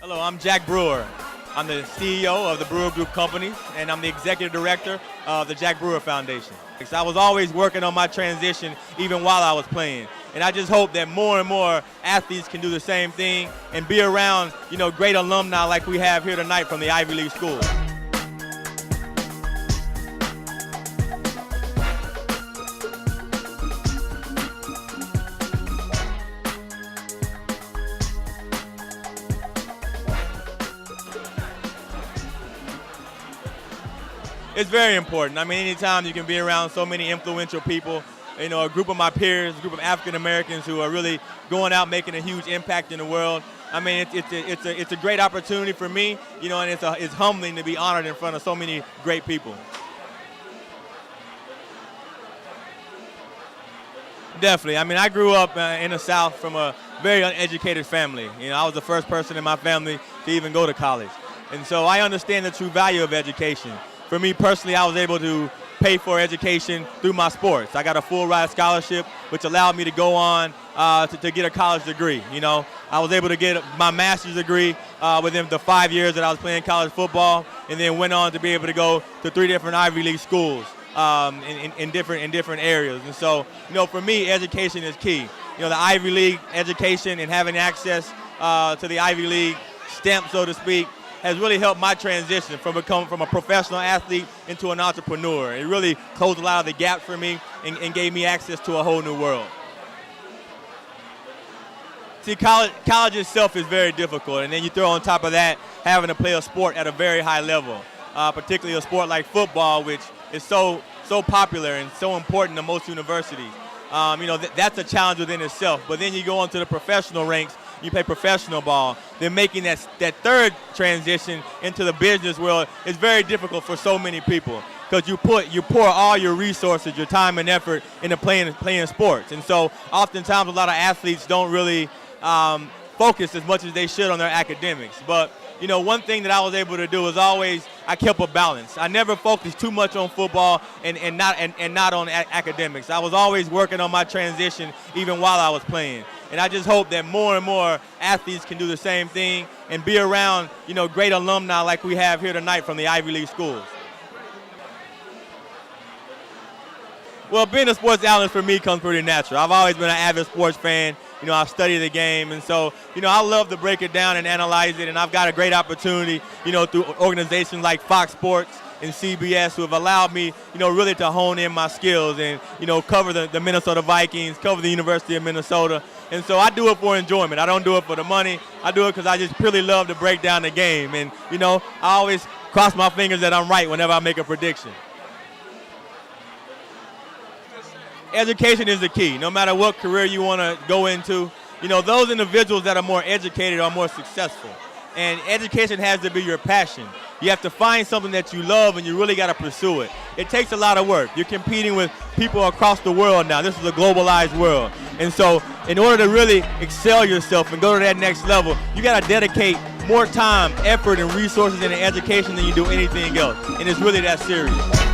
Hello, I'm Jack Brewer. I'm the CEO of the Brewer Group companies, and I'm the executive director of the Jack Brewer Foundation. So I was always working on my transition even while I was playing. And I just hope that more and more athletes can do the same thing and be around, great alumni like we have here tonight from the Ivy League schools. It's very important. I mean, anytime you can be around so many influential people, a group of my peers, a group of African Americans who are really going out making a huge impact in the world. I mean, it's a great opportunity for me, and it's humbling to be honored in front of so many great people. Definitely. I mean, I grew up in the South from a very uneducated family. I was the first person in my family to even go to college. And so I understand the true value of education. For me personally, I was able to pay for education through my sports. I got a full ride scholarship, which allowed me to go on to get a college degree. I was able to get my master's degree within the 5 years that I was playing college football, and then went on to be able to go to 3 different Ivy League schools in different areas. And so, for me, education is key. The Ivy League education and having access to the Ivy League stamp, so to speak, has really helped my transition from a professional athlete into an entrepreneur. It really closed a lot of the gaps for me and gave me access to a whole new world. See, college itself is very difficult, and then you throw on top of that having to play a sport at a very high level, particularly a sport like football, which is so popular and so important to most universities. That's a challenge within itself. But then you go into the professional ranks, you play professional ball. Then making that third transition into the business world is very difficult for so many people, because you pour all your resources, your time and effort into playing sports. And so oftentimes a lot of athletes don't really focus as much as they should on their academics. But one thing that I was able to do is I kept a balance. I never focused too much on football and not on academics. I was always working on my transition even while I was playing. And I just hope that more and more athletes can do the same thing and be around, great alumni like we have here tonight from the Ivy League schools. Well, being a sports analyst for me comes pretty natural. I've always been an avid sports fan. I've studied the game, and so, I love to break it down and analyze it, and I've got a great opportunity, through organizations like Fox Sports and CBS, who have allowed me, really to hone in my skills and, cover the Minnesota Vikings, cover the University of Minnesota. And so I do it for enjoyment. I don't do it for the money. I do it because I just purely love to break down the game. And, I always cross my fingers that I'm right whenever I make a prediction. Education is the key. No matter what career you want to go into, those individuals that are more educated are more successful. And education has to be your passion. You have to find something that you love, and you really got to pursue it. It takes a lot of work. You're competing with people across the world now. This is a globalized world. And so in order to really excel yourself and go to that next level, you got to dedicate more time, effort, and resources in education than you do anything else. And it's really that serious.